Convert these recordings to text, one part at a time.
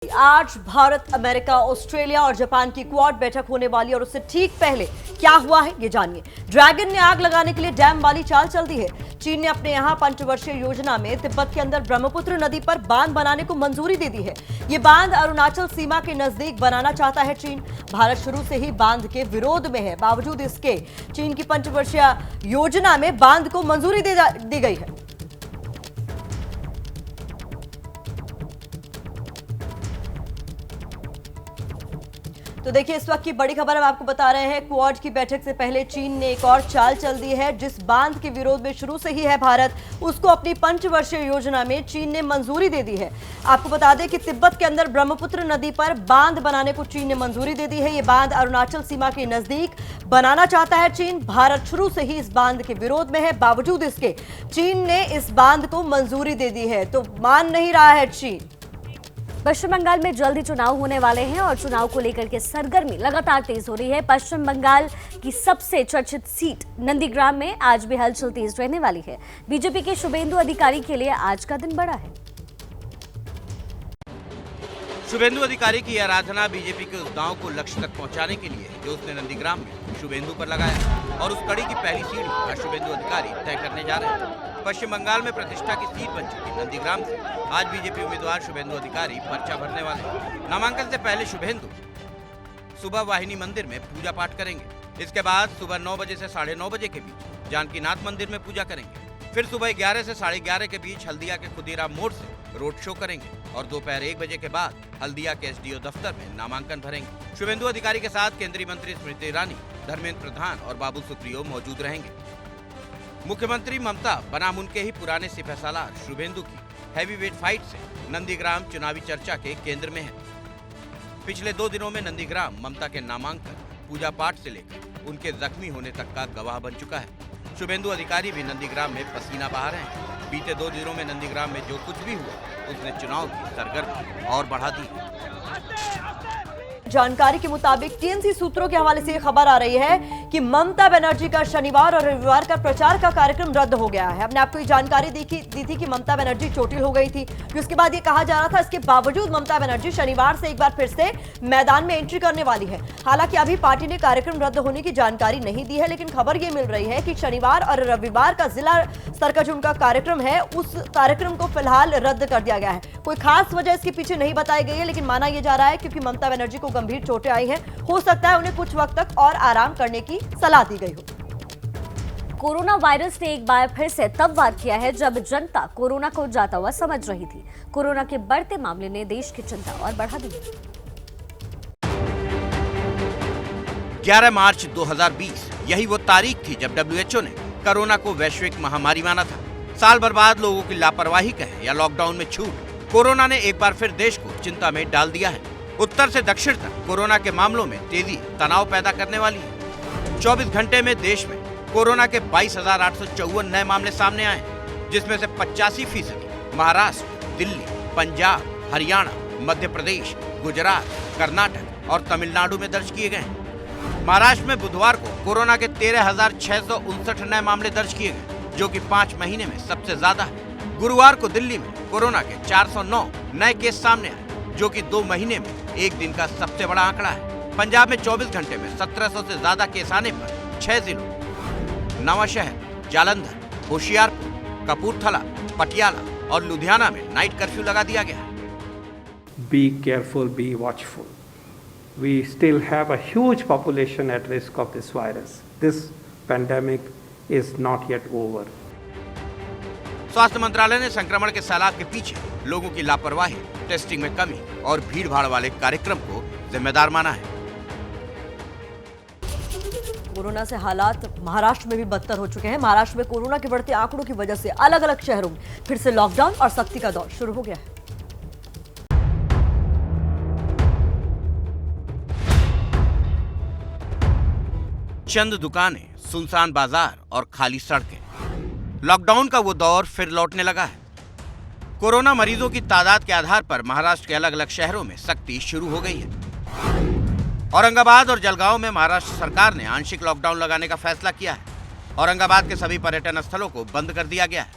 आज Bharat, America, Australia और Japan की क्वाड बैठक होने वाली और उससे ठीक पहले क्या हुआ है ये जानिए। ड्रैगन ने आग लगाने के लिए डैम वाली चाल चल दी है। चीन ने अपने यहां पंचवर्षीय योजना में तिब्बत के अंदर ब्रह्मपुत्र नदी पर बांध बनाने को मंजूरी दे दी है। ये बांध अरुणाचल सीमा के नजदीक बनाना चाहता है चीन। भारत शुरू से ही बांध के विरोध में है, बावजूद इसके चीन की पंचवर्षीय योजना में बांध को मंजूरी दी गई है। तो देखिए, इस वक्त की बड़ी खबर हम आपको बता रहे हैं। क्वाड की बैठक से पहले चीन ने एक और चाल चल दी है। जिस बांध के विरोध में शुरू से ही है भारत, उसको अपनी पंचवर्षीय योजना में चीन ने मंजूरी दे दी है। आपको बता दें कि तिब्बत के अंदर ब्रह्मपुत्र नदी पर बांध बनाने को चीन ने मंजूरी दे दी है। ये बांध अरुणाचल सीमा के नजदीक बनाना चाहता है चीन। भारत शुरू से ही इस बांध के विरोध में है, बावजूद इसके चीन ने इस बांध को मंजूरी दे दी है। तो मान नहीं रहा है चीन। पश्चिम बंगाल में जल्द ही चुनाव होने वाले हैं और चुनाव को लेकर के सरगर्मी लगातार तेज हो रही है। पश्चिम बंगाल की सबसे चर्चित सीट नंदीग्राम में आज भी हलचल तेज रहने वाली है। बीजेपी के शुभेंदु अधिकारी के लिए आज का दिन बड़ा है। शुभेंदु अधिकारी की आराधना बीजेपी के उस दांव को लक्ष्य तक पहुंचाने के लिए जो उसने नंदीग्राम में शुभेंदु पर लगाया और उस कड़ी की पहली सीढ़ी आज शुभेंदु अधिकारी तय करने जा रहे हैं। पश्चिम बंगाल में प्रतिष्ठा की सीट बन चुकी नंदीग्राम से आज बीजेपी उम्मीदवार शुभेंदु अधिकारी पर्चा भरने वाले हैं। नामांकन से पहले शुभेंदु सुबह वाहिनी मंदिर में पूजा पाठ करेंगे। इसके बाद सुबह 9 बजे से 9:30 बजे के बीच जानकीनाथ मंदिर में पूजा करेंगे। फिर सुबह 11 से 11:30 के बीच हल्दिया के खुदीराम मोड़ से रोड शो करेंगे और दोपहर 1 बजे के बाद हल्दिया के एसडीओ दफ्तर में नामांकन भरेंगे। शुभेंदु अधिकारी के साथ केंद्रीय मंत्री स्मृति ईरानी, धर्मेंद्र प्रधान और बाबुल सुप्रियो मौजूद रहेंगे। मुख्यमंत्री ममता बनाम उनके ही पुराने सिपहसालार शुभेंदु की हैवीवेट फाइट से नंदीग्राम चुनावी चर्चा के केंद्र में है। पिछले 2 दिनों में नंदीग्राम ममता के नामांकन, पूजा पाठ से लेकर उनके जख्मी होने तक का गवाह बन चुका है। शुभेंदु अधिकारी भी नंदीग्राम में पसीना बहा रहे हैं। बीते 2 दिनों में नंदीग्राम में जो कुछ भी हुआ उसने चुनाव की सरगर्मी और बढ़ा दी। जानकारी के मुताबिक टीएमसी सूत्रों के हवाले से खबर आ रही है कि ममता बनर्जी का शनिवार और रविवार का प्रचार का कार्यक्रम रद्द हो गया है। हमने आपको ये जानकारी दी थी कि ममता बनर्जी चोटिल हो गई थी, जिसके बाद ये कहा जा रहा था। इसके बावजूद ममता बनर्जी शनिवार से एक बार फिर से मैदान में एंट्री करने वाली है। हालांकि अभी पार्टी ने कार्यक्रम रद्द होने की जानकारी नहीं दी है, लेकिन खबर ये मिल रही है कि शनिवार और रविवार का जिला स्तर का जो उनका कार्यक्रम है, उस कार्यक्रम को फिलहाल रद्द कर दिया गया है। कोई खास वजह इसके पीछे नहीं बताई गई है, लेकिन माना यह जा रहा है क्योंकि ममता बनर्जी को गंभीर चोटें आई हैं, हो सकता है उन्हें कुछ वक्त तक और आराम करने की सलाह दी गई हो। कोरोना वायरस ने एक बार फिर से तब वार किया है जब जनता कोरोना को जाता हुआ समझ रही थी। कोरोना के बढ़ते मामले ने देश की चिंता और बढ़ा दी। 11 मार्च 2020 यही वो तारीख थी जब WHO ने कोरोना को वैश्विक महामारी माना था। साल भर बाद लोगों की लापरवाही कहें या लॉकडाउन में छूट, कोरोना ने एक बार फिर देश को चिंता में डाल दिया है। उत्तर से दक्षिण तक कोरोना के मामलों में तेजी तनाव पैदा करने वाली है। 24 घंटे में देश में कोरोना के 22,854 नए मामले सामने आए, जिसमें से 85% महाराष्ट्र, दिल्ली, पंजाब, हरियाणा, मध्य प्रदेश, गुजरात, कर्नाटक और तमिलनाडु में दर्ज किए गए। महाराष्ट्र में बुधवार को कोरोना के 13,659 नए मामले दर्ज किए गए, जो कि 5 महीने में सबसे ज्यादा है। गुरुवार को दिल्ली में कोरोना के 409 नए केस सामने आए, जो कि 2 महीने में एक दिन का सबसे बड़ा आंकड़ा है। पंजाब में 24 घंटे में 1700 से ज्यादा केस आने पर 6 जिलों नवा शहर, जालंधर, होशियारपुर, कपूरथला, पटियाला और लुधियाना में नाइट कर्फ्यू लगा दिया गया है। Be careful, be watchful. We still have a huge population at risk of this virus. This pandemic is not yet over. स्वास्थ्य मंत्रालय ने संक्रमण के सैलाब के पीछे लोगों की लापरवाही, टेस्टिंग में कमी और भीड़-भाड़ वाले कार्यक्रम को जिम्मेदार माना है। कोरोना से हालात महाराष्ट्र में भी बदतर हो चुके हैं। महाराष्ट्र में कोरोना के बढ़ते आंकड़ों की वजह से अलग-अलग शहरों में फिर से लॉकडाउन और सख्ती का दौर शुरू हो गया है। चंद दुकानें, सुनसान बाजार और खाली सड़कें। लॉकडाउन का वो दौर फिर लौटने लगा है। कोरोना मरीजों की तादाद के आधार पर महाराष्ट्र के अलग अलग शहरों में सख्ती शुरू हो गई है। औरंगाबाद और जलगांव में महाराष्ट्र सरकार ने आंशिक लॉकडाउन लगाने का फैसला किया है। औरंगाबाद के सभी पर्यटन स्थलों को बंद कर दिया गया है।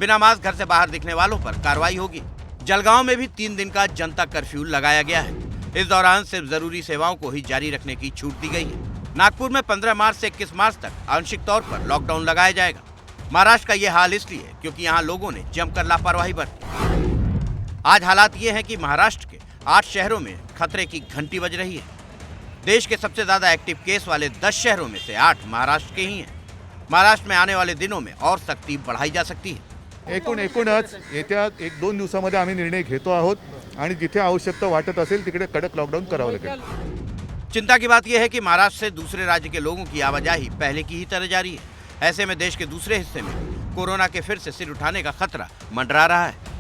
बिना मास्क घर से बाहर दिखने वालों पर कार्रवाई होगी। जलगांव में भी 3 दिन का जनता कर्फ्यू लगाया गया है। इस दौरान सिर्फ जरूरी सेवाओं को ही जारी रखने की छूट दी गई है। नागपुर में 15 मार्च से 21 मार्च तक आंशिक तौर पर लॉकडाउन लगाया जाएगा। महाराष्ट्र का ये हाल इसलिए क्योंकि यहाँ लोगों ने जमकर लापरवाही बरती। आज हालात ये हैं कि महाराष्ट्र के 8 शहरों में खतरे की घंटी बज रही है। देश के सबसे ज्यादा एक्टिव केस वाले 10 शहरों में से 8 महाराष्ट्र के ही हैं। महाराष्ट्र में आने वाले दिनों में और सख्ती बढ़ाई जा सकती है। एकूणच येत्या 1-2 दिवसामध्ये आम्ही निर्णय घेतो आहोत आणि जिथे आवश्यकता वाटत असेल तिकडे कडक लॉकडाऊन करावं लागेल। चिंता की बात यह है कि महाराष्ट्र से दूसरे राज्य के लोगों की आवाजाही पहले की ही तरह जारी है। ऐसे में देश के दूसरे हिस्से में कोरोना के फिर से सिर उठाने का खतरा मंडरा रहा है।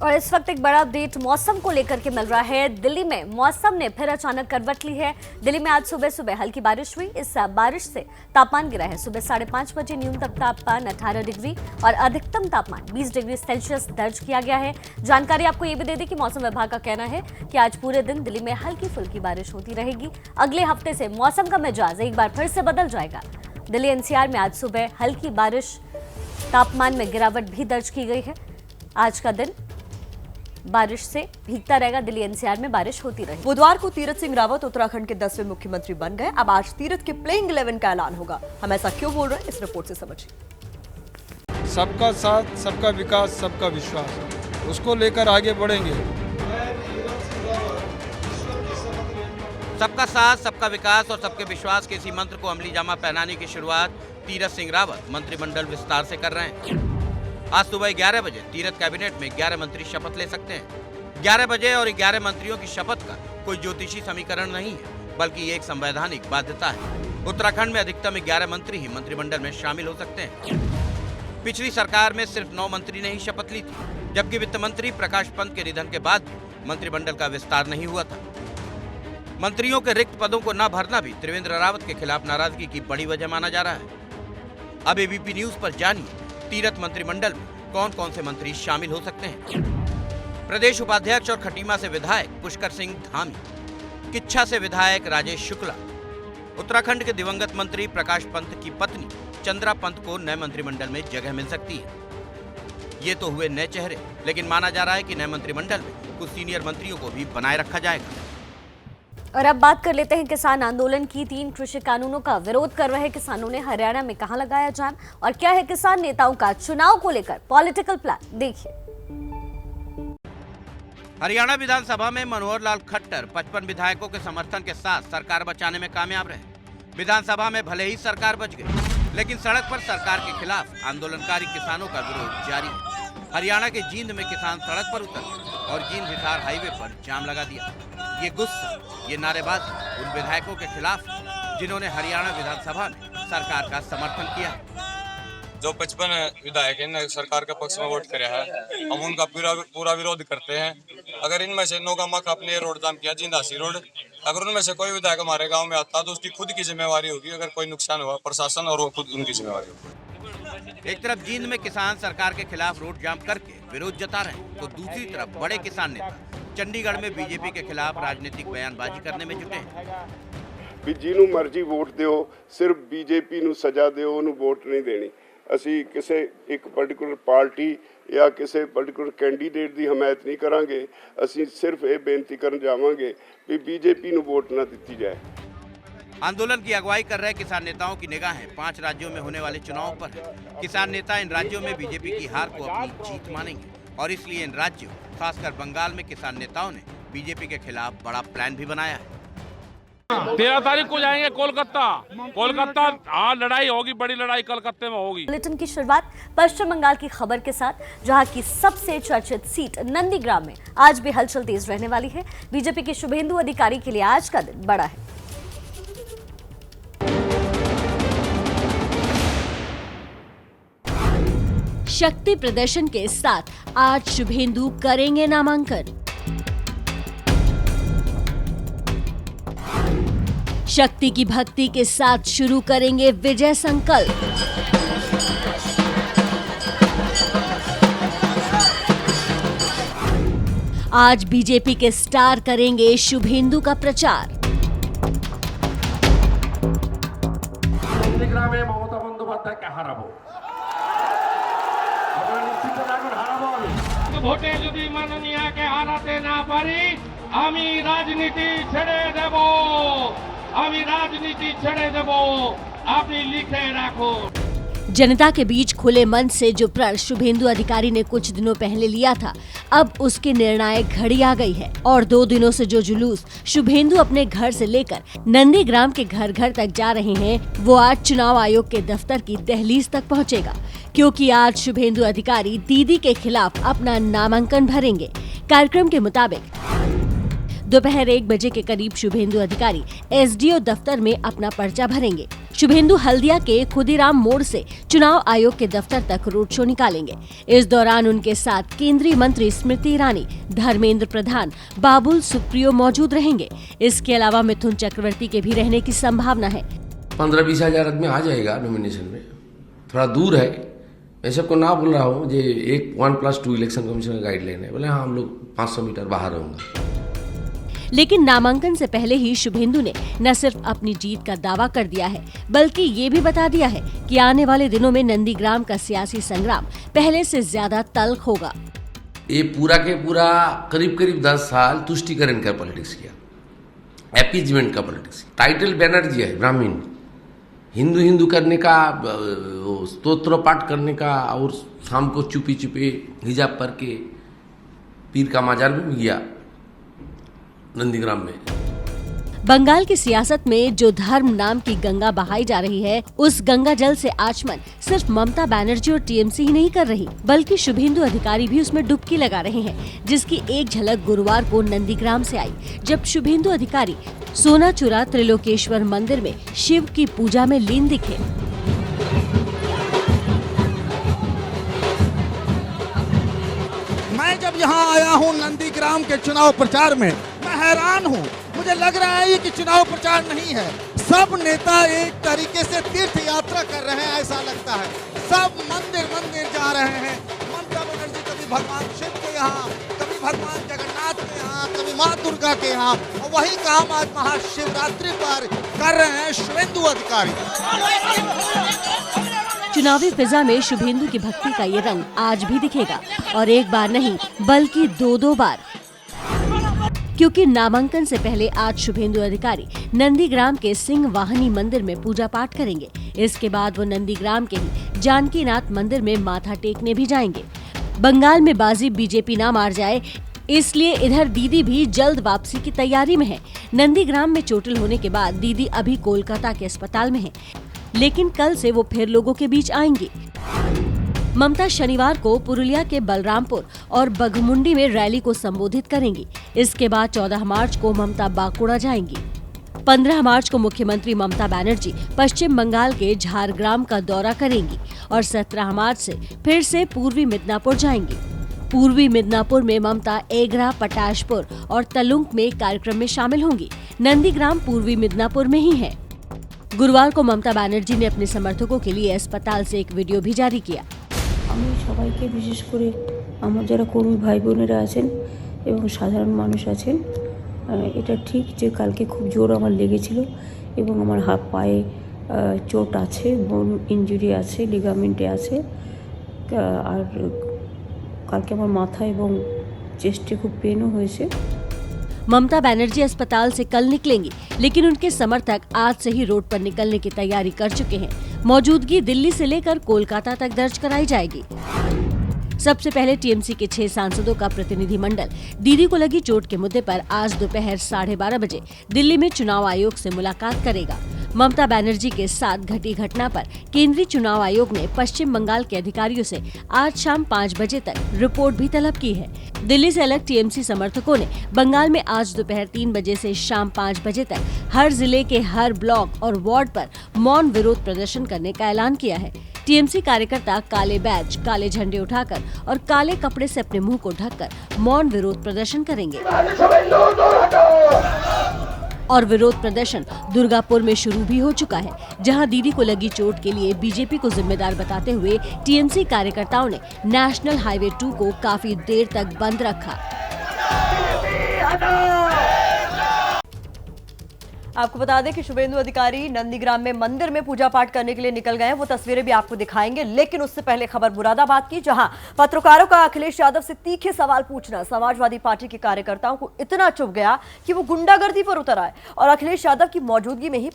और इस वक्त एक बड़ा अपडेट मौसम को लेकर के मिल रहा है। दिल्ली में मौसम ने फिर अचानक करवट ली है। दिल्ली में आज सुबह सुबह हल्की बारिश हुई। इस बारिश से तापमान गिरा है। सुबह 5:30 बजे न्यूनतम तापमान 18 डिग्री और अधिकतम तापमान 20 डिग्री सेल्सियस दर्ज किया गया है। जानकारी आपको ये भी दे दी कि मौसम विभाग का कहना है कि आज पूरे दिन दिल्ली में हल्की फुल्की बारिश होती रहेगी। अगले हफ्ते से मौसम का मिजाज एक बार फिर से बदल जाएगा। दिल्ली एनसीआर में आज सुबह हल्की बारिश, तापमान में गिरावट भी दर्ज की गई है। आज का दिन बारिश से भीगता रहेगा। दिल्ली एनसीआर में बारिश होती रही। बुधवार को तीरथ सिंह रावत उत्तराखंड के 10वें मुख्यमंत्री बन गए। अब आज तीरथ के प्लेइंग 11 का ऐलान होगा। हम ऐसा क्यों बोल रहे हैं, इस रिपोर्ट से समझिए। सबका साथ, सबका विकास, सबका विश्वास, उसको लेकर आगे बढ़ेंगे। सबका साथ, सबका विकास और सबके विश्वास के इसी मंत्र को अमली जामा पहनाने की शुरुआत तीरथ सिंह रावत मंत्रिमंडल विस्तार से कर रहे हैं। आज सुबह 11 बजे तीरथ कैबिनेट में 11 मंत्री शपथ ले सकते हैं। 11 बजे और 11 मंत्रियों की शपथ का कोई ज्योतिषी समीकरण नहीं है, बल्कि ये एक संवैधानिक बाध्यता है। उत्तराखंड में अधिकतम 11 मंत्री ही मंत्रिमंडल में शामिल हो सकते हैं। पिछली सरकार में सिर्फ 9 मंत्री ने ही शपथ ली थी, जबकि वित्त मंत्री प्रकाश पंत के निधन के बाद भी मंत्रिमंडल का विस्तार नहीं हुआ था। मंत्रियों के रिक्त पदों को न भरना भी त्रिवेंद्र रावत के खिलाफ नाराजगी की बड़ी वजह माना जा रहा है। अब एबीपी न्यूज पर जानिए तीरथ मंत्रिमंडल में कौन कौन से मंत्री शामिल हो सकते हैं। प्रदेश उपाध्यक्ष और खटीमा से विधायक पुष्कर सिंह धामी, किच्छा से विधायक राजेश शुक्ला, उत्तराखंड के दिवंगत मंत्री प्रकाश पंत की पत्नी चंद्रा पंत को नए मंत्रिमंडल में जगह मिल सकती है। ये तो हुए नए चेहरे, लेकिन माना जा रहा है कि नए मंत्रिमंडल में कुछ सीनियर मंत्रियों को भी बनाए रखा जाएगा। और अब बात कर लेते हैं किसान आंदोलन की। 3 कृषि कानूनों का विरोध कर रहे किसानों ने हरियाणा में कहां लगाया जाम और क्या है किसान नेताओं का चुनाव को लेकर पॉलिटिकल प्लान, देखिए। हरियाणा विधानसभा में मनोहर लाल खट्टर 55 विधायकों के समर्थन के साथ सरकार बचाने में कामयाब रहे। विधानसभा में भले ही सरकार बच गई, लेकिन सड़क पर सरकार के खिलाफ आंदोलनकारी किसानों का विरोध जारी है। हरियाणा के जींद में किसान सड़क पर उतर और जींद हिसार हाईवे पर जाम लगा दिया। ये गुस्सा, ये नारेबाजी उन विधायकों के खिलाफ जिन्होंने हरियाणा विधानसभा में सरकार का समर्थन किया। जो 55 विधायक इन सरकार के पक्ष में वोट करे हैं, हम उनका पूरा विरोध करते हैं। अगर इनमें से नौगामा आपने रोड जाम किया, जिंदासी रोड, अगर उनमें से कोई विधायक हमारे गांव में आता तो उसकी खुद की जिम्मेवारी होगी। अगर कोई नुकसान हुआ, प्रशासन और वो खुद उनकी जिम्मेवारी होगी। एक तरफ जींद में किसान सरकार के खिलाफ रोड जाम करके विरोध जता रहे हैं, तो दूसरी तरफ बड़े किसान नेता चंडीगढ़ में बीजेपी के खिलाफ राजनीतिक बयानबाजी करने में जुटे हैं। भी ਜਿਹਨੂੰ ਮਰਜ਼ੀ ਵੋਟ ਦਿਓ, ਸਿਰਫ ਬੀਜੇਪੀ ਨੂੰ ਸਜ਼ਾ ਦਿਓ, ਉਹਨੂੰ ਵੋਟ ਨਹੀਂ ਦੇਣੀ। ਅਸੀਂ ਕਿਸੇ ਇੱਕ ਪਾਰਟਿਕੂਲਰ ਪਾਰਟੀ ਜਾਂ ਕਿਸੇ ਪਾਰਟਿਕੂਲਰ ਕੈਂਡੀਡੇਟ ਦੀ ਹਮਾਇਤ ਨਹੀਂ ਕਰਾਂਗੇ। ਅਸੀਂ ਸਿਰਫ ਇਹ ਬੇਨਤੀ ਕਰਨ ਜਾਵਾਂਗੇ ਵੀ ਬੀਜੇਪੀ ਨੂੰ ਵੋਟ ਨਾ ਦਿੱਤੀ ਜਾਏ। आंदोलन की अगुवाई कर रहे किसान नेताओं की निगाहें 5 राज्यों में होने वाले चुनाव पर है। किसान नेता इन राज्यों में बीजेपी की हार को अपनी जीत मानेंगे और इसलिए इन राज्यों, खासकर बंगाल में किसान नेताओं ने बीजेपी के खिलाफ बड़ा प्लान भी बनाया है। 13 तारीख को जाएंगे कोलकाता। हाँ, लड़ाई होगी, बड़ी लड़ाई कलकत्ते में होगी। बुलेटिन की शुरुआत पश्चिम बंगाल की खबर के साथ, जहां की सबसे चर्चित सीट नंदीग्राम में आज भी हलचल तेज रहने वाली है। बीजेपी के शुभेंदु अधिकारी के लिए आज का दिन बड़ा है। शक्ति प्रदर्शन के साथ आज शुभेंदु करेंगे नामांकन। शक्ति की भक्ति के साथ शुरू करेंगे विजय संकल्प। आज बीजेपी के स्टार करेंगे शुभेंदु का प्रचार। नंदीग्रामे ममता बंदोपाध्याय के हाराबो। ভোটে যদি মাননীয়াকে হারাতে না পারি আমি রাজনীতি ছেড়ে দেব, আমি রাজনীতি ছেড়ে দেব, আপনি লিখে রাখুন। जनता के बीच खुले मन से जो प्रण शुभेंदु अधिकारी ने कुछ दिनों पहले लिया था, अब उसकी निर्णायक घड़ी आ गई है और 2 दिनों से जो जुलूस शुभेंदु अपने घर से लेकर नंदीग्राम के घर घर तक जा रहे हैं, वो आज चुनाव आयोग के दफ्तर की दहलीज तक पहुंचेगा, क्योंकि आज शुभेंदु अधिकारी दीदी के खिलाफ अपना नामांकन भरेंगे। कार्यक्रम के मुताबिक दोपहर 1 बजे के करीब शुभेंदु अधिकारी एसडीओ दफ्तर में अपना पर्चा भरेंगे। शुभेंदु हल्दिया के खुदीराम मोड़ से चुनाव आयोग के दफ्तर तक रोड शो निकालेंगे। इस दौरान उनके साथ केंद्रीय मंत्री स्मृति ईरानी, धर्मेंद्र प्रधान, बाबुल सुप्रियो मौजूद रहेंगे। इसके अलावा मिथुन चक्रवर्ती के भी रहने की संभावना है। 15-20 हजार आदमी आ जाएगा नॉमिनेशन में, थोड़ा दूर है। मैं सबको ना बोल रहा हूँ, जे एक 1+2 इलेक्शन कमीशन का गाइडलाइन है, बोले हाँ हम लोग 500 मीटर बाहर रहूंगा। लेकिन नामांकन से पहले ही शुभेंदु ने न सिर्फ अपनी जीत का दावा कर दिया है, बल्कि ये भी बता दिया है कि आने वाले दिनों में नंदीग्राम का सियासी संग्राम पहले से ज्यादा तल्ख होगा। ये पूरा के पूरा करीब 10 साल तुष्टिकरण का पॉलिटिक्स किया, एपीजमेंट का पॉलिटिक्स। टाइटल बैनर्जी है ब्राह्मण, हिंदू करने का, स्तोत्र पाठ करने का, और शाम को चुपी हिजाब पर के पीर का माजार में गया नंदीग्राम में। बंगाल की सियासत में जो धर्म नाम की गंगा बहाई जा रही है, उस गंगा जल से आचमन सिर्फ ममता बनर्जी और टीएमसी ही नहीं कर रही, बल्कि शुभेंदु अधिकारी भी उसमें डुबकी लगा रहे हैं, जिसकी एक झलक गुरुवार को नंदीग्राम से आई, जब शुभेंदु अधिकारी सोनाचुरा त्रिलोकेश्वर मंदिर में शिव की पूजा में लीन दिखे। मैं जब यहाँ आया हूँ नंदीग्राम के चुनाव प्रचार में, मैं हैरान हूँ। मुझे लग रहा है ये कि चुनाव प्रचार नहीं है, सब नेता एक तरीके से तीर्थ यात्रा कर रहे हैं, ऐसा लगता है। सब मंदिर जा रहे हैं। ममता बनर्जी कभी भगवान शिव के यहाँ, कभी भगवान जगन्नाथ के यहाँ, कभी माँ दुर्गा के यहाँ, और वही काम आज महाशिवरात्रि पर कर रहे हैं शुभेंदु अधिकारी। चुनावी फिजा में शुभेंदु की भक्ति का ये रंग आज भी दिखेगा, और एक बार नहीं बल्कि 2 बार, क्योंकि नामांकन से पहले आज शुभेंदु अधिकारी नंदीग्राम के सिंह वाहिनी मंदिर में पूजा पाठ करेंगे। इसके बाद वो नंदीग्राम के ही जानकीनाथ मंदिर में माथा टेकने भी जाएंगे। बंगाल में बाजी बीजेपी ना मार जाए, इसलिए इधर दीदी भी जल्द वापसी की तैयारी में है। नंदीग्राम में चोटिल होने के बाद दीदी अभी कोलकाता के अस्पताल में है, लेकिन कल से वो फिर लोगों के बीच आएंगी। ममता शनिवार को पुरुलिया के बलरामपुर और बघमुंडी में रैली को संबोधित करेंगी। इसके बाद 14 मार्च को ममता बांकुड़ा जाएंगी। 15 मार्च को मुख्यमंत्री ममता बनर्जी पश्चिम बंगाल के झारग्राम का दौरा करेंगी और 17 मार्च से फिर से पूर्वी मिदनापुर जाएंगी। पूर्वी मिदनापुर में ममता एगरा, पटाशपुर और तलुंक में कार्यक्रम में शामिल होंगी। नंदीग्राम पूर्वी मिदनापुर में ही है। गुरुवार को ममता बनर्जी ने अपने समर्थकों के लिए अस्पताल से एक वीडियो भी जारी किया। আমি সবাইকে বিশেষ করে আমার যারা কর্মী ভাই বোনেরা আছেন এবং সাধারণ মানুষ আছেন, এটা ঠিক যে কালকে খুব জোর আমার লেগেছিল এবং আমার হাত পায়ে চোট আছে, বোন ইনজুরি আছে, লিগামেন্টে আছে, আর কালকে আমার মাথা এবং চেস্টে খুব পেনও হয়েছে। ममता बनर्जी अस्पताल से कल निकलेंगी, लेकिन उनके समर्थक आज से ही रोड पर निकलने की तैयारी कर चुके हैं। मौजूदगी दिल्ली से लेकर कोलकाता तक दर्ज कराई जाएगी। सबसे पहले टीएमसी के 6 सांसदों का प्रतिनिधिमंडल दीदी को लगी चोट के मुद्दे पर आज दोपहर 12:30 बजे दिल्ली में चुनाव आयोग से मुलाकात करेगा। ममता बनर्जी के साथ घटी घटना पर केंद्रीय चुनाव आयोग ने पश्चिम बंगाल के अधिकारियों से आज शाम 5 बजे तक रिपोर्ट भी तलब की है। दिल्ली से अलग टीएमसी समर्थकों ने बंगाल में आज दोपहर 3 बजे से शाम 5 बजे तक हर जिले के हर ब्लॉक और वार्ड पर मौन विरोध प्रदर्शन करने का ऐलान किया है। टीएमसी कार्यकर्ता काले बैज, काले झंडे उठाकर और काले कपड़े से अपने मुंह को ढककर मौन विरोध प्रदर्शन करेंगे। और विरोध प्रदर्शन दुर्गापुर में शुरू भी हो चुका है, जहां दीदी को लगी चोट के लिए बीजेपी को जिम्मेदार बताते हुए टीएमसी कार्यकर्ताओं ने नेशनल हाईवे 2 को काफी देर तक बंद रखा। आपको बता दें कि शुभेंदु अधिकारी नंदीग्राम में मंदिर में पूजा पाठ करने के लिए निकल गए हैं। वो तस्वीरें भी आपको दिखाएंगे, लेकिन उससे पहले खबर मुरादाबाद की, जहां पत्रकारों का अखिलेश यादव से तीखे सवाल पूछना समाजवादी पार्टी के कार्यकर्ताओं को इतना चुभ गया कि वो गुंडागर्दी पर उतर आए और अखिलेश यादव की मौजूदगी में ही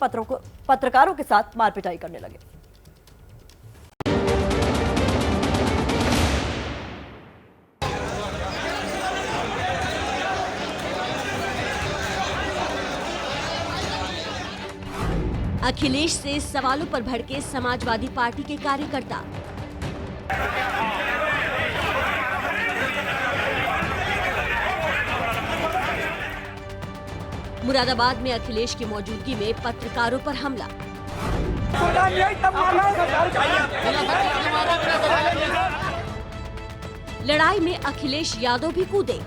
पत्रकारों के साथ मारपिटाई करने लगे। अखिलेश से सवालों पर भड़के समाजवादी पार्टी के कार्यकर्ता। मुरादाबाद में अखिलेश की मौजूदगी में पत्रकारों पर हमला। लड़ाई में अखिलेश यादव भी कूदे।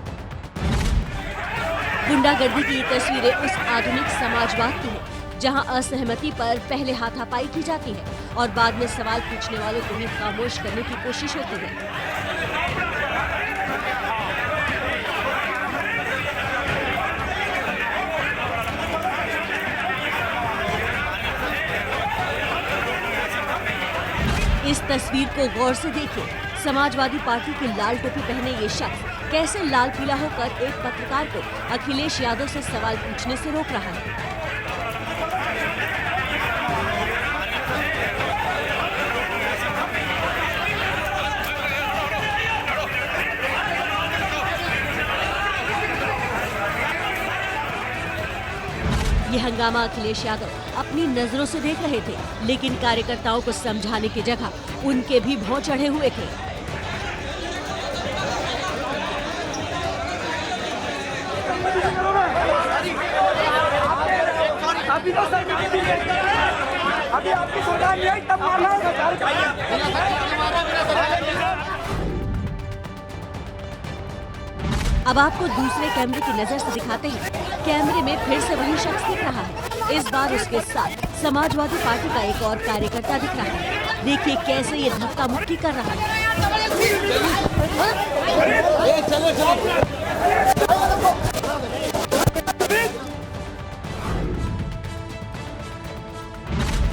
गुंडागर्दी की ये तस्वीरें उस आधुनिक समाजवाद की है जहां असहमति पर पहले हाथापाई की जाती है और बाद में सवाल पूछने वालों को भी खामोश करने की कोशिश होती है। इस तस्वीर को गौर से देखिए। समाजवादी पार्टी की लाल टोपी पहने ये शख्स कैसे लाल पीला होकर एक पत्रकार को अखिलेश यादव से सवाल पूछने से रोक रहा है। ये हंगामा अखिलेश यादव अपनी नजरों से देख रहे थे, लेकिन कार्यकर्ताओं को समझाने की जगह उनके भी भौं चढ़े हुए थे। अब आपको दूसरे कैमरे की नजर से दिखाते हैं। कैमरे में फिर से वही शख्स दिख रहा है। इस बार उसके साथ समाजवादी पार्टी का एक और कार्यकर्ता दिख रहा है। देखिए कैसे ये धक्का मुक्की कर रहा है।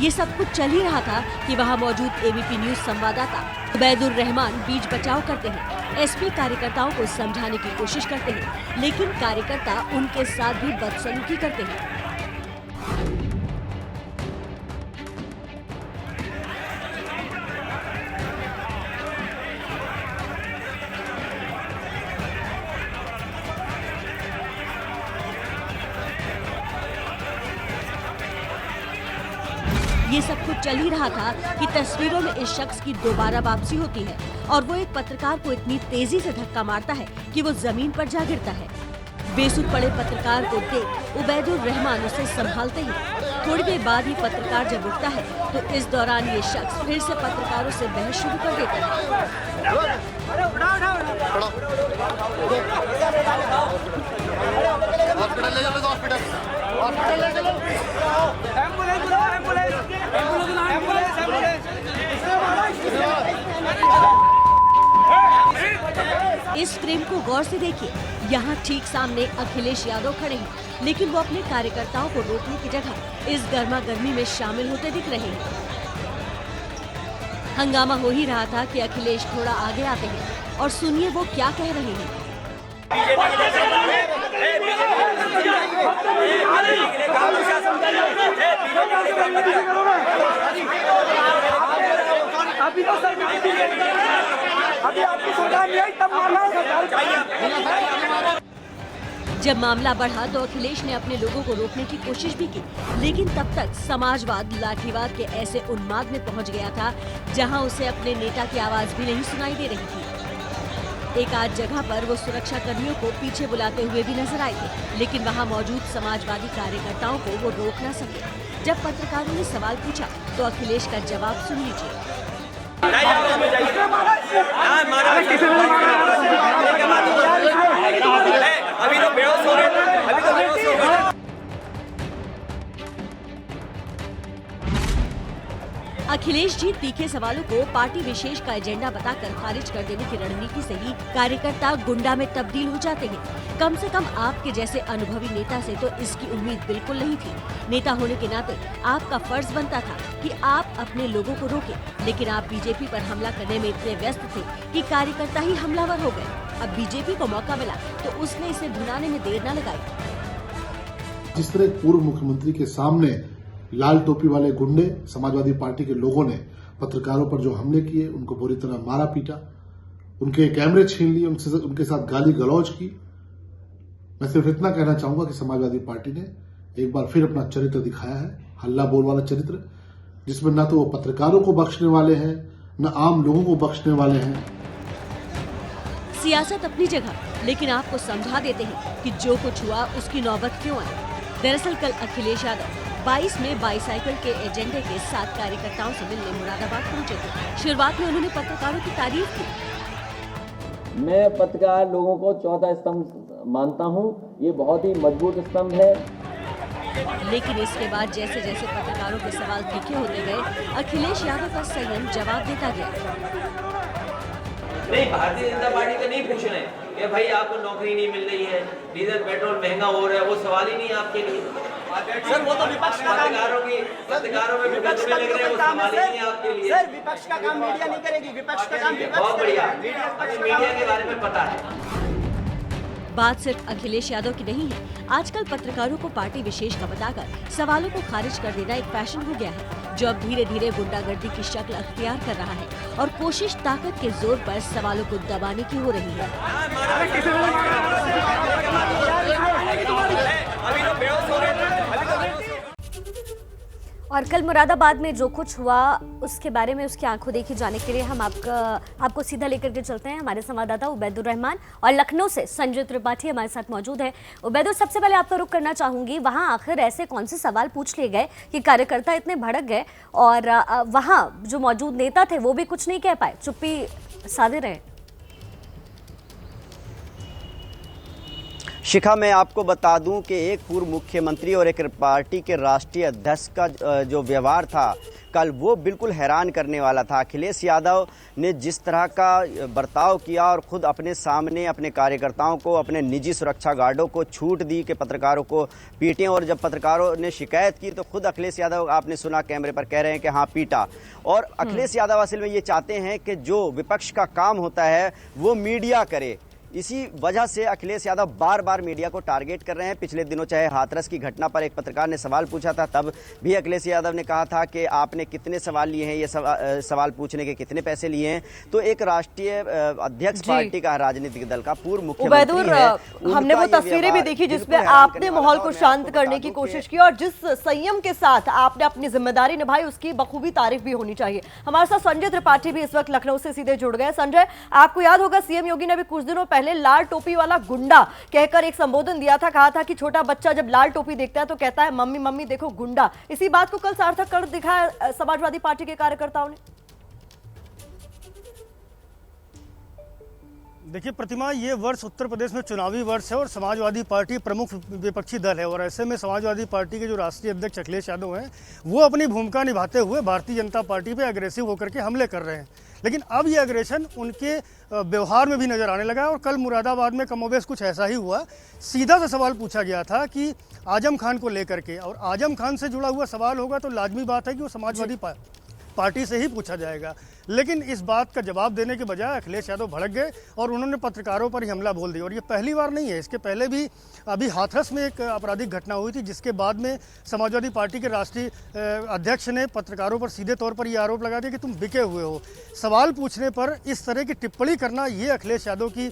ये सब कुछ चल ही रहा था कि वहां मौजूद एबीपी न्यूज संवाददाता उबैदुर रहमान बीच बचाव करते हैं। एसपी कार्यकर्ताओं को समझाने की कोशिश करते हैं, लेकिन कार्यकर्ता उनके साथ भी बदसलूकी करते हैं। ये सब कुछ चल ही रहा था कि तस्वीरों में इस शख्स की दोबारा वापसी होती है और वो एक पत्रकार को इतनी तेजी से धक्का मारता है कि वो जमीन पर जा गिरता है। बेसुध पड़े पत्रकार को देख उबैदुर रहमान उसे संभालते हैं। थोड़ी देर बाद ही पत्रकार जब उठता है तो इस दौरान ये शख्स फिर से पत्रकारों से बहस शुरू कर देता है। इस फ्रेम को गौर से देखिए। यहाँ ठीक सामने अखिलेश यादव खड़े हैं, लेकिन वो अपने कार्यकर्ताओं को रोकने की जगह इस गर्मा गर्मी में शामिल होते दिख रहे हैं। हंगामा हो ही रहा था कि अखिलेश थोड़ा आगे आते हैं और सुनिए वो क्या कह रहे हैं। जब मामला बढ़ा तो अखिलेश ने अपने लोगों को रोकने की कोशिश भी की, लेकिन तब तक समाजवाद लाठीवाद के ऐसे उन्माद में पहुंच गया था जहां उसे अपने नेता की आवाज भी नहीं सुनाई दे रही थी। एक आध जगह पर वो सुरक्षा कर्मियों को पीछे बुलाते हुए भी नजर आए थे, लेकिन वहां मौजूद समाजवादी कार्यकर्ताओं को वो रोक न सके। जब पत्रकारों ने सवाल पूछा तो अखिलेश का जवाब सुन लीजिए। अखिलेश जी तीखे सवालों को पार्टी विशेष का एजेंडा बताकर खारिज कर देने की रणनीति से ही कार्यकर्ता गुंडा में तब्दील हो जाते हैं। कम से कम आपके जैसे अनुभवी नेता से तो इसकी उम्मीद बिल्कुल नहीं थी। नेता होने के नाते आपका फर्ज बनता था कि आप अपने लोगों को रोकें, लेकिन आप बीजेपी पर हमला करने में इतने व्यस्त थे कि कार्यकर्ता ही हमलावर हो गए। अब बीजेपी को मौका मिला तो उसने इसे भुनाने में देर न लगाई। जिस तरह पूर्व मुख्यमंत्री के सामने लाल टोपी वाले गुंडे समाजवादी पार्टी के लोगों ने पत्रकारों पर जो हमले किए, उनको बुरी तरह मारा पीटा, उनके कैमरे छीन लिए, उनके साथ गाली गलौज की। मैं सिर्फ इतना कहना चाहूंगा कि समाजवादी पार्टी ने एक बार फिर अपना चरित्र दिखाया है, हल्ला बोल वाला चरित्र, जिसमें न तो वो पत्रकारों को बख्शने वाले हैं, न आम लोगों को बख्शने वाले हैं। सियासत अपनी जगह, लेकिन आपको समझा देते हैं कि जो कुछ हुआ उसकी नौबत क्यों आई। दरअसल कल अखिलेश यादव 22 में बाईसाइकिल के एजेंडे के साथ कार्यकर्ताओं से मिलने मुरादाबाद पहुंचे थे। शुरुआत में उन्होंने पत्रकारों की तारीफ की। मैं पत्रकार लोगों को चौथा स्तंभ मानता हूं, ये बहुत ही मजबूत स्तंभ है। लेकिन इसके बाद जैसे जैसे पत्रकारों के सवाल तीखे होते गए, अखिलेश यादव का संयम जवाब देता गया। नहीं, भारतीय जनता पार्टी का नहीं पूछ रहे कि भाई आपको नौकरी नहीं मिल रही है, डीजल पेट्रोल महंगा हो रहा है, वो सवाल ही नहीं है आपके लिए। सर वो तो विपक्ष का पत्रकारों में विपक्ष का लग रहे हैं, वो सवाल ही नहीं है आपके लिए। सर विपक्ष का काम मीडिया नहीं करेगी, विपक्ष का काम विपक्ष। बहुत बढ़िया, मीडिया के बारे में पता है। बात सिर्फ अखिलेश यादव की नहीं है। आजकल पत्रकारों को पार्टी विशेष का बताकर सवालों को खारिज कर देना एक फैशन हो गया है, जो अब धीरे धीरे गुंडागर्दी की शक्ल अख्तियार कर रहा है और कोशिश ताकत के जोर पर सवालों को दबाने की हो रही है। और कल मुरादाबाद में जो कुछ हुआ उसके बारे में उसकी आंखों देखी जाने के लिए हम आपको सीधा लेकर के चलते हैं। हमारे संवाददाता उबैदुर रहमान और लखनऊ से संजय त्रिपाठी हमारे साथ मौजूद है। उबैदुर, सबसे पहले आपका रुख करना चाहूंगी, वहां आखिर ऐसे कौन से सवाल पूछ लिए गए कि कार्यकर्ता इतने भड़क गए और वहां जो मौजूद नेता थे वो भी कुछ नहीं कह पाए, चुप्पी साधे रहे? शिखा, मैं आपको बता दूं कि एक पूर्व मुख्यमंत्री और एक पार्टी के राष्ट्रीय अध्यक्ष का जो व्यवहार था कल, वो बिल्कुल हैरान करने वाला था। अखिलेश यादव ने जिस तरह का बर्ताव किया और खुद अपने सामने अपने कार्यकर्ताओं को, अपने निजी सुरक्षा गार्डों को छूट दी कि पत्रकारों को पीटें, और जब पत्रकारों ने शिकायत की तो खुद अखिलेश यादव, आपने सुना कैमरे पर, कह रहे हैं कि हाँ पीटा। और अखिलेश यादव असल में ये चाहते हैं कि जो विपक्ष का काम होता है वो मीडिया करे। इसी वजह से अखिलेश यादव बार बार मीडिया को टारगेट कर रहे हैं। पिछले दिनों चाहे हाथरस की घटना पर एक पत्रकार ने सवाल पूछा था, तब भी अखिलेश यादव ने कहा था कि आपने कितने सवाल लिए हैं, ये सवाल पूछने के कितने पैसे लिए हैं। तो एक राष्ट्रीय अध्यक्ष पार्टी का, राजनीतिक दल का पूर्व मुख्यमंत्री है, हमने वो तस्वीरें भी देखी जिसमें आपने माहौल को शांत करने की कोशिश की और जिस संयम के साथ आपने अपनी जिम्मेदारी निभाई उसकी बखूबी तारीफ भी होनी चाहिए। हमारे साथ संजय त्रिपाठी भी इस वक्त लखनऊ से सीधे जुड़ गए। संजय, आपको याद होगा सीएम योगी ने भी कुछ दिनों पहले लाल टोपी वाला गुंडा कहकर एक संबोधन दिया था। कहा था कि छोटा बच्चा जब लाल टोपी देखता है तो कहता है मम्मी मम्मी देखो गुंडा। इसी बात को कल सार्थक कर दिखाया समाजवादी पार्टी के कार्यकर्ताओं ने। देखिए प्रतिमा, ये वर्ष उत्तर प्रदेश में चुनावी वर्ष है और समाजवादी पार्टी प्रमुख विपक्षी दल है, और ऐसे में समाजवादी पार्टी के जो राष्ट्रीय अध्यक्ष अखिलेश यादव हैं वो अपनी भूमिका निभाते हुए भारतीय जनता पार्टी पे अग्रेसिव होकर के हमले कर रहे हैं। लेकिन अब ये अग्रेशन उनके व्यवहार में भी नजर आने लगा है और कल मुरादाबाद में कमोबेश कुछ ऐसा ही हुआ। सीधा सा सवाल पूछा गया था कि आजम खान को लेकर के, और आजम खान से जुड़ा हुआ सवाल होगा तो लाजमी बात है कि वो समाजवादी पार्टी से ही पूछा जाएगा। लेकिन इस बात का जवाब देने के बजाय अखिलेश यादव भड़क गए और उन्होंने पत्रकारों पर ही हमला बोल दिया। और ये पहली बार नहीं है, इसके पहले भी अभी हाथरस में एक आपराधिक घटना हुई थी जिसके बाद में समाजवादी पार्टी के राष्ट्रीय अध्यक्ष ने पत्रकारों पर सीधे तौर पर यह आरोप लगा दिया कि तुम बिके हुए हो। सवाल पूछने पर इस तरह की टिप्पणी करना ये अखिलेश यादव की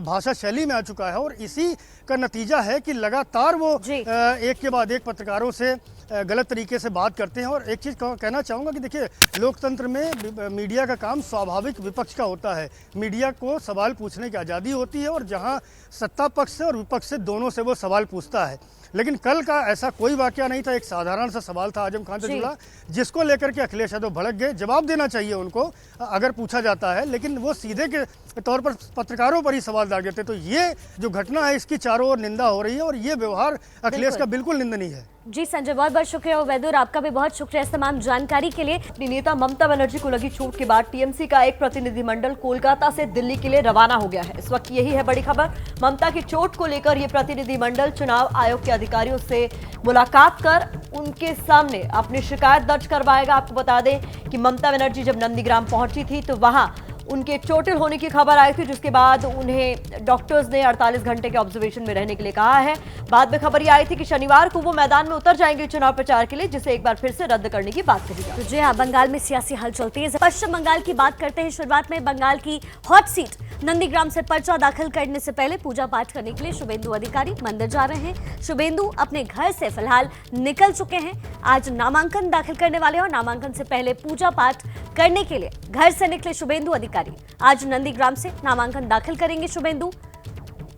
भाषा शैली में आ चुका है और इसी का नतीजा है कि लगातार वो एक के बाद एक पत्रकारों से गलत तरीके से बात करते हैं। और एक चीज़ कहना चाहूँगा कि देखिए, लोकतंत्र में मीडिया का काम स्वाभाविक विपक्ष का होता है। मीडिया को सवाल पूछने की आज़ादी होती है और जहाँ सत्ता पक्ष से और विपक्ष से दोनों से वो सवाल पूछता है। लेकिन कल का ऐसा कोई वाकया नहीं था, एक साधारण सा सवाल था आजम खान से जुड़ा, जिसको लेकर के अखिलेश यादव भड़क गए। जवाब देना चाहिए उनको अगर पूछा जाता है, लेकिन वो सीधे के तौर पर पत्रकारों पर ही सवाल डाल देते। तो ये जो घटना है इसकी चारों ओर निंदा हो रही है और ये व्यवहार अखिलेश का बिल्कुल निंदनीय है। जी संजय, बहुत बहुत शुक्रिया। वैद और आपका भी बहुत शुक्रिया इस तमाम जानकारी के लिए। अपनी नेता ममता बनर्जी को लगी चोट के बाद टीएमसी का एक प्रतिनिधिमंडल कोलकाता से दिल्ली के लिए रवाना हो गया है। इस वक्त यही है बड़ी खबर। ममता की चोट को लेकर ये प्रतिनिधिमंडल चुनाव आयोग के अधिकारियों से मुलाकात कर उनके सामने अपनी शिकायत दर्ज करवाएगा। आपको बता दें कि ममता बनर्जी जब नंदीग्राम पहुंची थी तो वहां उनके चोटिल होने की खबर आई थी, जिसके बाद उन्हें डॉक्टर्स ने 48 घंटे के ऑब्जर्वेशन में रहने के लिए कहा है। बाद में खबर ये आई थी कि शनिवार को वो मैदान में उतर जाएंगे चुनाव प्रचार के लिए, जिसे एक बार फिर से रद्द करने की बात कही गई। तो जी हाँ, बंगाल में सियासी हलचल तेज है। पश्चिम बंगाल की बात करते हैं। शुरुआत में बंगाल की हॉट सीट नंदीग्राम से पर्चा दाखिल करने से पहले पूजा पाठ करने के लिए शुभेंदु अधिकारी मंदिर जा रहे हैं। शुभेंदु अपने घर से फिलहाल निकल चुके हैं। आज नामांकन दाखिल करने वाले और नामांकन से पहले पूजा पाठ करने के लिए घर से निकले शुभेंदु अधिकारी आज नंदीग्राम से नामांकन दाखिल करेंगे। शुभेंदु,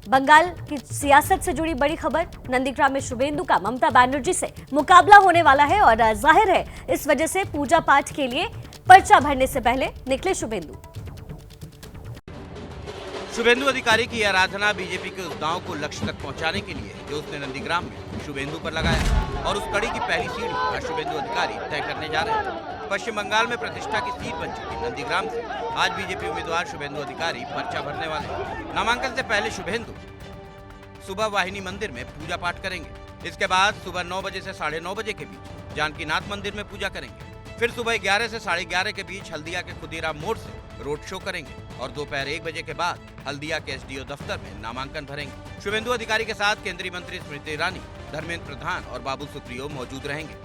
बंगाल की सियासत से जुड़ी बड़ी खबर। नंदीग्राम में शुभेंदु का ममता बनर्जी से मुकाबला होने वाला है और जाहिर है इस वजह से पूजा पाठ के लिए पर्चा भरने से पहले निकले शुभेंदु। शुभेंदु अधिकारी की आराधना बीजेपी के उस दांव को लक्ष्य तक पहुंचाने के लिए जो उसने नंदीग्राम में शुभेंदु पर लगाया और उस कड़ी की पहली सीढ़ी आज शुभेंदु अधिकारी तय करने जा रहे हैं। पश्चिम बंगाल में प्रतिष्ठा की सीट बन चुकी नंदीग्राम से आज बीजेपी उम्मीदवार शुभेंदु अधिकारी पर्चा भरने वाले हैं। नामांकन से पहले शुभेंदु सुबह वाहिनी मंदिर में पूजा पाठ करेंगे। इसके बाद सुबह 9 बजे से 9:30 बजे के बीच जानकीनाथ मंदिर में पूजा करेंगे। फिर सुबह 11 से 11:30 के बीच हल्दिया के खुदीराम मोड़ से रोड शो करेंगे और दोपहर 1 बजे के बाद हल्दिया के एसडीओ दफ्तर में नामांकन भरेंगे। शुभेंदु अधिकारी के साथ केंद्रीय मंत्री स्मृति ईरानी, धर्मेंद्र प्रधान और बाबुल सुप्रियो मौजूद रहेंगे।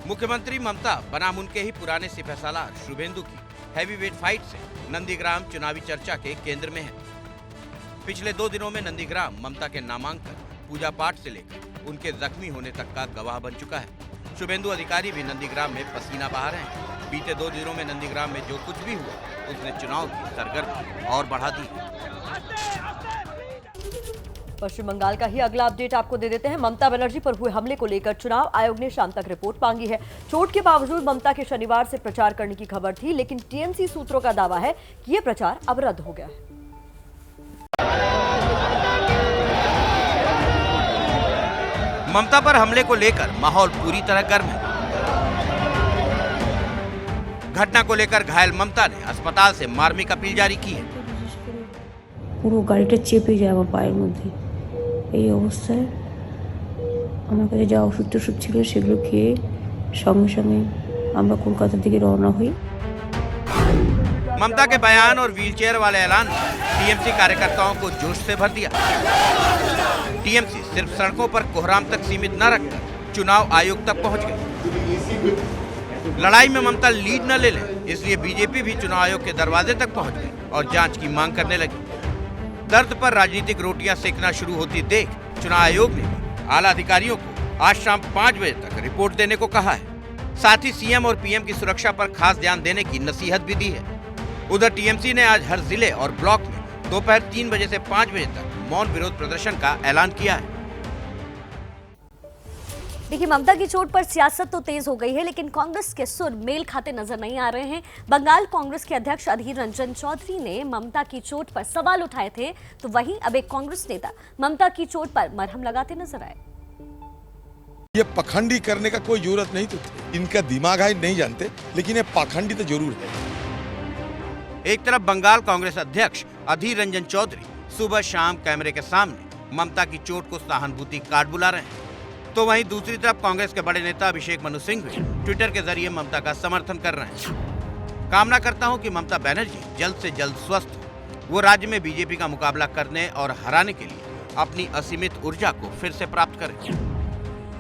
मुख्यमंत्री ममता बनाम उनके ही पुराने सिपहसालार शुभेंदु की हैवीवेट फाइट से नंदीग्राम चुनावी चर्चा के केंद्र में है। पिछले 2 दिनों में नंदीग्राम ममता के नामांकन, पूजा पाठ से लेकर उनके जख्मी होने तक का गवाह बन चुका है। शुभेंदु अधिकारी भी नंदीग्राम में पसीना बहा रहे हैं। बीते 2 दिनों में नंदीग्राम में जो कुछ भी हुआ उसने चुनाव की सरगर्मी और बढ़ा दी। पश्चिम बंगाल का ही अगला अपडेट आपको दे देते हैं। ममता बनर्जी पर हुए हमले को लेकर चुनाव आयोग ने शाम तक रिपोर्ट मांगी है। चोट के बावजूद ममता के शनिवार से प्रचार करने की खबर थी, लेकिन टीएमसी सूत्रों का दावा है कि यह प्रचार अब रद्द हो गया है। ममता पर हमले को लेकर माहौल पूरी तरह गर्म है। घटना को लेकर घायल ममता ने अस्पताल से मार्मिक अपील जारी की है। পুরো গাড়িটা চেপে যায় আমার পায়ের মধ্যে। এই অবস্থায় আমার কাছে যা ওষুধ টষুধ ছিল সেগুলো খেয়ে সঙ্গে সঙ্গে আমরা কলকাতার দিকে রওনা হই। ममता के बयान और व्हीलचेयर वाले ऐलान ने टीएमसी कार्यकर्ताओं को जोश से भर दिया। टीएमसी सिर्फ सड़कों पर कोहराम तक सीमित न रखकर चुनाव आयोग तक पहुंच गई। लड़ाई में ममता लीड न ले ले, इसलिए बीजेपी भी चुनाव आयोग के दरवाजे तक पहुंच गई और जांच की मांग करने लगी। दर्द पर राजनीतिक रोटियां सेकना शुरू होती देख चुनाव आयोग ने आला अधिकारियों को आज शाम 5 बजे तक रिपोर्ट देने को कहा है। साथ ही सीएम और पीएम की सुरक्षा पर खास ध्यान देने की नसीहत भी दी है। उधर टीएमसी ने आज हर जिले और ब्लॉक में दोपहर 3 बजे से 5 बजे तक मौन विरोध प्रदर्शन का ऐलान किया है। देखिए, ममता की चोट पर सियासत तो तेज हो गई है, लेकिन कांग्रेस के सुर मेल खाते नजर नहीं आ रहे हैं। बंगाल कांग्रेस के अध्यक्ष अधीर रंजन चौधरी ने ममता की चोट पर सवाल उठाए थे, तो वहीं अब एक कांग्रेस नेता ममता की चोट पर मरहम लगाते नजर आए। ये पखंडी करने का कोई जरूरत नहीं, तो इनका दिमाग है नहीं जानते, लेकिन ये पाखंडी तो जरूर है। एक तरफ बंगाल कांग्रेस अध्यक्ष अधीर रंजन चौधरी सुबह शाम कैमरे के सामने ममता की चोट को सहानुभूति कार्ड बुला रहे हैं, तो वहीं दूसरी तरफ कांग्रेस के बड़े नेता अभिषेक मनु सिंह भी ट्विटर के जरिए ममता का समर्थन कर रहे हैं। कामना करता हूं कि ममता बनर्जी जल्द से जल्द स्वस्थ हो, वो राज्य में बीजेपी का मुकाबला करने और हराने के लिए अपनी असीमित ऊर्जा को फिर से प्राप्त करें।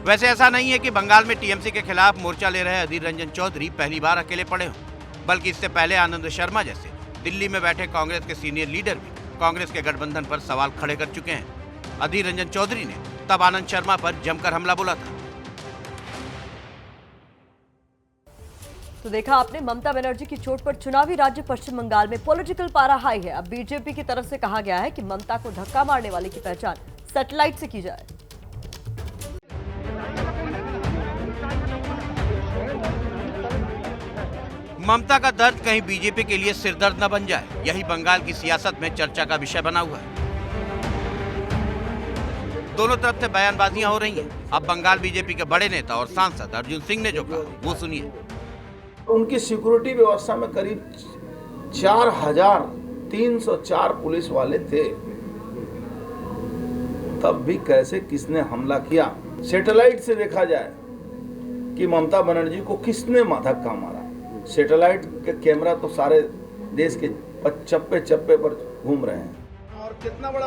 वैसे ऐसा नहीं है कि बंगाल में टीएमसी के खिलाफ मोर्चा ले रहे अधीर रंजन चौधरी पहली बार अकेले पड़े हों, बल्कि इससे पहले आनंद शर्मा जैसे दिल्ली में बैठे कांग्रेस के सीनियर लीडर भी कांग्रेस के गठबंधन पर सवाल खड़े कर चुके हैं। अधीर रंजन चौधरी ने तब आनंद शर्मा पर जमकर हमला बोला था। तो देखा आपने, ममता बनर्जी की चोट पर चुनावी राज्य पश्चिम बंगाल में पॉलिटिकल पारा हाई है। अब बीजेपी की तरफ से कहा गया है कि ममता को धक्का मारने वाले की पहचान सैटेलाइट से की जाए। ममता का दर्द कहीं बीजेपी के लिए सिरदर्द न बन जाए, यही बंगाल की सियासत में चर्चा का विषय बना हुआ है। दोनों तरफ से बयानबाजियां हो रही हैं। अब बंगाल बीजेपी के बड़े नेता और सांसद अर्जुन सिंह ने जो कहा वो सुनिए। उनकी सिक्योरिटी व्यवस्था में करीब 4,304 पुलिस वाले थे, तब भी कैसे किसने हमला किया। सैटेलाइट से देखा जाए कि ममता बनर्जी को किसने धक्का मारा। सैटेलाइट के कैमरा तो सारे देश के चप्पे चप्पे पर घूम रहे हैं।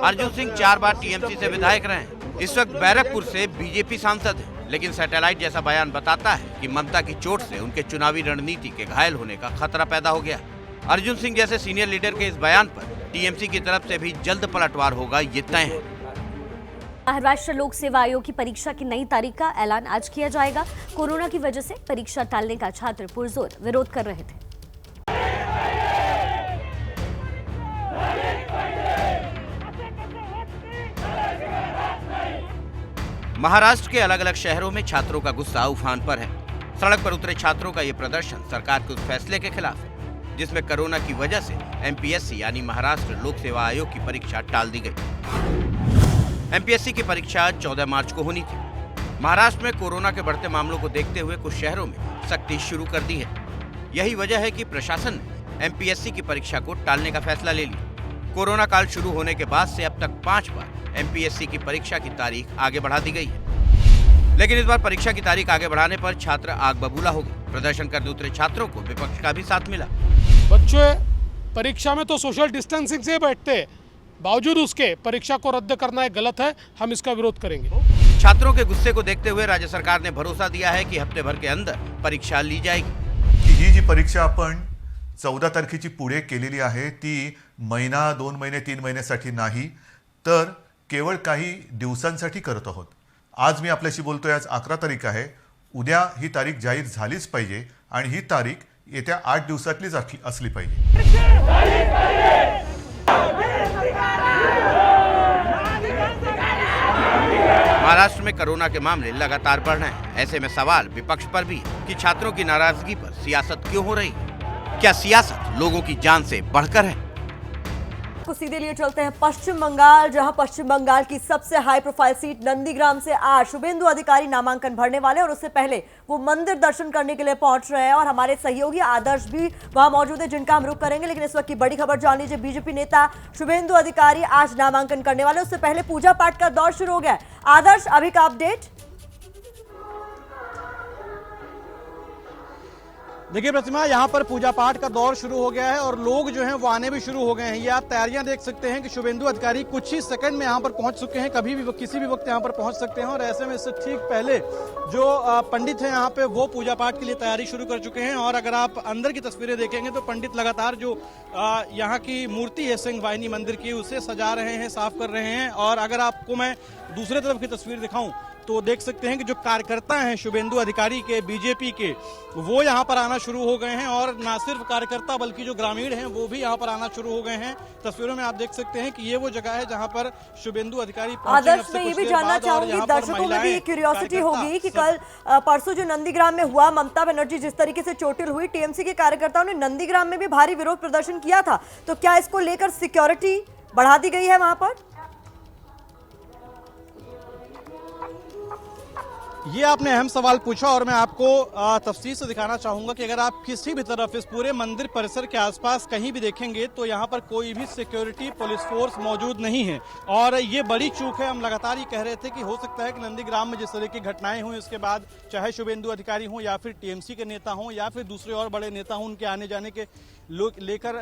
अर्जुन सिंह 4 बार टीएमसी से विधायक रहे हैं। इस वक्त बैरकपुर से बीजेपी सांसद हैं, लेकिन सैटेलाइट जैसा बयान बताता है कि ममता की चोट से उनके चुनावी रणनीति के घायल होने का खतरा पैदा हो गया। अर्जुन सिंह जैसे सीनियर लीडर के इस बयान पर टीएमसी की तरफ से भी जल्द पलटवार होगा, ये तय है। महाराष्ट्र लोक सेवा आयोग की परीक्षा की नई तारीख का ऐलान आज किया जाएगा। कोरोना की वजह से परीक्षा टालने का छात्र पुरजोर विरोध कर रहे थे। महाराष्ट्र के अलग अलग शहरों में छात्रों का गुस्सा उफान पर है। सड़क पर उतरे छात्रों का ये प्रदर्शन सरकार के उस फैसले के खिलाफ है जिसमें कोरोना की वजह से एमपीएससी यानी महाराष्ट्र लोक सेवा आयोग की परीक्षा टाल दी गई। एमपीएससी की परीक्षा 14 मार्च को होनी थी। महाराष्ट्र में कोरोना के बढ़ते मामलों को देखते हुए कुछ शहरों में सख्ती शुरू कर दी है। यही वजह है कि प्रशासन ने एमपीएससी की परीक्षा को टालने का फैसला ले लिया। कोरोना काल शुरू होने के बाद से अब तक 5 बार एमपीएससी की परीक्षा की तारीख आगे बढ़ा दी गई है, लेकिन इस बार परीक्षा की तारीख आगे बढ़ाने पर छात्र आग बबूला हो गए। प्रदर्शन करने उतरे छात्रों को विपक्ष का भी साथ मिला। बच्चों परीक्षा में तो सोशल डिस्टेंसिंग से बैठते हैं, बावजूद उसके परीक्षा को रद्द करना है गलत है, हम इसका विरोध करेंगे। छात्रों के गुस्से को देखते हुए राज्य सरकार ने भरोसा दिया है कि हफ्ते भर के अंदर परीक्षा ली जाएगी। ही जी परीक्षा आपण 14 तारखेची पुढे केलेली आहे ती महिना 2 महिने 3 महिन्यासाठी नाही तर केवळ काही दिवसांसाठी करत आहोत। आज मी आपल्याशी बोलतोय, आज 11 तारीख आहे। उद्या ही तारीख जाहीर झालीच पाहिजे आणि ही तारीख येत्या 8 दिवसातलीच असली पाहिजे। महाराष्ट्र में कोरोना के मामले लगातार बढ़ रहे हैं। ऐसे में सवाल विपक्ष पर भी है कि छात्रों की नाराजगी पर सियासत क्यों हो रही है। क्या सियासत लोगों की जान से बढ़कर है? को सीधे लिए चलते हैं पश्चिम बंगाल, जहां पश्चिम बंगाल की सबसे हाई प्रोफाइल सीट नंदीग्राम से आज शुभेंदु अधिकारी नामांकन भरने वाले और उससे पहले वो मंदिर दर्शन करने के लिए पहुंच रहे हैं और हमारे सहयोगी आदर्श भी वहां मौजूद है जिनका हम रुख करेंगे। लेकिन इस वक्त की बड़ी खबर जान लीजिए, बीजेपी नेता शुभेंदु अधिकारी आज नामांकन करने वाले, उससे पहले पूजा पाठ का दौर शुरू हो गया है। आदर्श, अभी का अपडेट। देखिए प्रतिमा, यहाँ पर पूजा पाठ का दौर शुरू हो गया है और लोग जो हैं वो आने भी शुरू हो गए हैं। ये आप तैयारियां देख सकते हैं कि शुभेंदु अधिकारी कुछ ही सेकंड में यहाँ पर पहुंच चुके हैं, कभी भी किसी भी वक्त यहाँ पर पहुंच सकते हैं। और ऐसे में इससे ठीक पहले जो पंडित हैं यहाँ पे वो पूजा पाठ के लिए तैयारी शुरू कर चुके हैं। और अगर आप अंदर की तस्वीरें देखेंगे तो पंडित लगातार जो यहाँ की मूर्ति है सिंह वाहिनी मंदिर की, उसे सजा रहे हैं, साफ कर रहे हैं। और अगर आपको मैं दूसरे तरफ की तस्वीर दिखाऊं तो देख सकते हैं कि जो कार्यकर्ता हैं शुभेंदु अधिकारी के, बीजेपी के, वो यहाँ पर आना शुरू हो गए हैं। और ना सिर्फ कार्यकर्ता बल्कि जो ग्रामीण हैं वो भी यहाँ पर आना शुरू हो गए हैं। तस्वीरों में आप देख सकते हैं कि ये वो जगह है जहाँ पर शुभेंदु अधिकारी आदर्श, मैं ये भी जानना चाहूंगी, दर्शकों में भी क्यूरियोसिटी होगी कि कल परसों जो नंदीग्राम में हुआ, ममता बनर्जी जिस तरीके से चोटिल हुई, टीएमसी के कार्यकर्ताओं ने नंदीग्राम में भी भारी विरोध प्रदर्शन किया था, तो क्या इसको लेकर सिक्योरिटी बढ़ा दी गई है वहां पर? ये आपने अहम सवाल पूछा और मैं आपको तफसील से दिखाना चाहूंगा कि अगर आप किसी भी तरफ इस पूरे मंदिर परिसर के आसपास कहीं भी देखेंगे तो यहाँ पर कोई भी सिक्योरिटी पुलिस फोर्स मौजूद नहीं है। और ये बड़ी चूक है। हम लगातार ये कह रहे थे कि हो सकता है कि नंदीग्राम में जिस तरह की घटनाएं हुई उसके बाद चाहे शुभेंदु अधिकारी हों या फिर टीएमसी के नेता हों या फिर दूसरे और बड़े नेता हों, उनके आने जाने के लेकर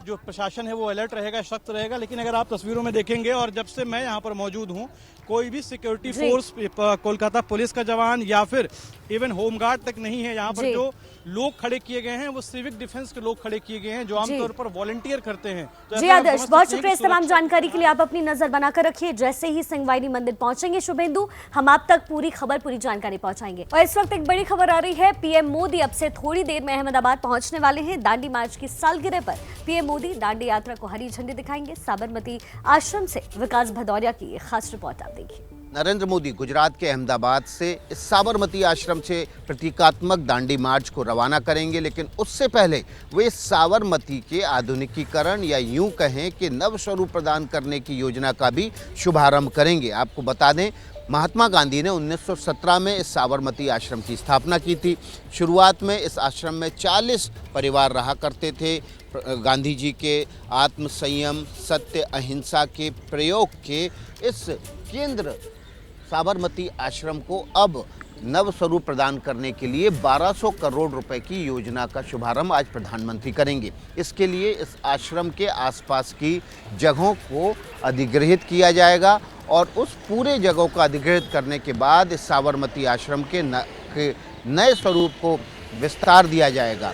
जो प्रशासन है वो अलर्ट रहेगा, सख्त रहेगा। लेकिन अगर आप तस्वीरों में देखेंगे और जब से मैं यहाँ पर मौजूद हूँ, कोई भी सिक्योरिटी फोर्स, कोलकाता पुलिस का जवान या फिर इवन होमगार्ड तक नहीं है। यहाँ पर जो लोग खड़े किए गए हैं वो सिविक डिफेंस के लोग खड़े किए गए हैं जो आमतौर पर वॉलंटियर करते हैं। तो जी आदर्श, बहुत शुक्रिया इस तमाम जानकारी के लिए। आप अपनी नजर बनाकर रखिए, जैसे ही सिंह वाहिनी मंदिर पहुंचेंगे शुभेंदु, हम आप तक पूरी खबर, पूरी जानकारी पहुंचाएंगे। और इस वक्त एक बड़ी खबर आ रही है, पीएम मोदी अब से थोड़ी देर में अहमदाबाद पहुंचने वाले हैं। दांडी मार्च की सालगिरह पर पीएम मोदी दांडी यात्रा को हरी झंडी दिखाएंगे। साबरमती आश्रम से विकास भदौरिया की खास रिपोर्ट आप देखिए। नरेंद्र मोदी गुजरात के अहमदाबाद से इस साबरमती आश्रम से प्रतीकात्मक दांडी मार्च को रवाना करेंगे, लेकिन उससे पहले वे साबरमती के आधुनिकीकरण या यूं कहें कि नव स्वरूप प्रदान करने की योजना का भी शुभारंभ करेंगे। आपको बता दें, महात्मा गांधी ने 1917 में इस साबरमती आश्रम की स्थापना की थी। शुरुआत में इस आश्रम में 40 परिवार रहा करते थे। गांधी जी के आत्म संयम, सत्य, अहिंसा के प्रयोग के इस केंद्र साबरमती आश्रम को अब नव स्वरूप प्रदान करने के लिए 1200 करोड़ रुपए की योजना का शुभारंभ आज प्रधानमंत्री करेंगे। इसके लिए इस आश्रम के आसपास की जगहों को अधिग्रहित किया जाएगा और उस पूरे जगहों को अधिग्रहित करने के बाद इस साबरमती आश्रम के नए स्वरूप को विस्तार दिया जाएगा।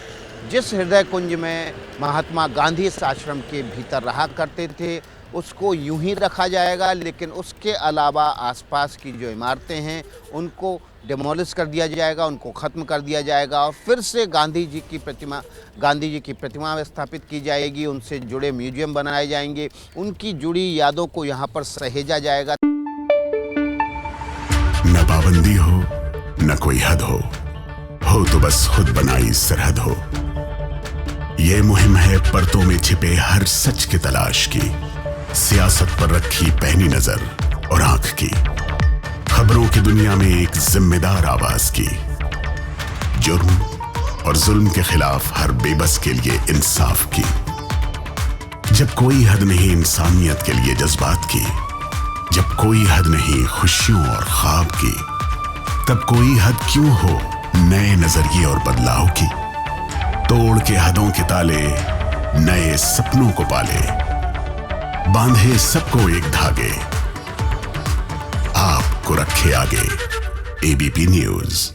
जिस हृदय कुंज में महात्मा गांधी इस आश्रम के भीतर रहा करते थे उसको यूं ही रखा जाएगा, लेकिन उसके अलावा आसपास की जो इमारतें हैं उनको डिमोलिश कर दिया जाएगा, उनको ख़त्म कर दिया जाएगा और फिर से गांधी जी की प्रतिमा स्थापित की जाएगी। उनसे जुड़े म्यूजियम बनाए जाएंगे, उनकी जुड़ी यादों को यहाँ पर सहेजा जाएगा। न पाबंदी हो न कोई हद हो तो बस खुद बनाई सरहद हो। ये मुहिम है परतों में छिपे हर सच की तलाश की, सियासत पर रखी पैनी नजर और आंख की, खबरों की दुनिया में एक जिम्मेदार आवाज की, जुर्म और जुल्म के खिलाफ हर बेबस के लिए इंसाफ की। जब कोई हद नहीं इंसानियत के लिए जज्बात की, जब कोई हद नहीं खुशियों और ख्वाब की, तब कोई हद क्यों हो नए नजरिए और बदलाव की। तोड़ के हदों के ताले नए सपनों को पाले, बांधे सबको एक धागे, आपको रखे आगे। ABP news.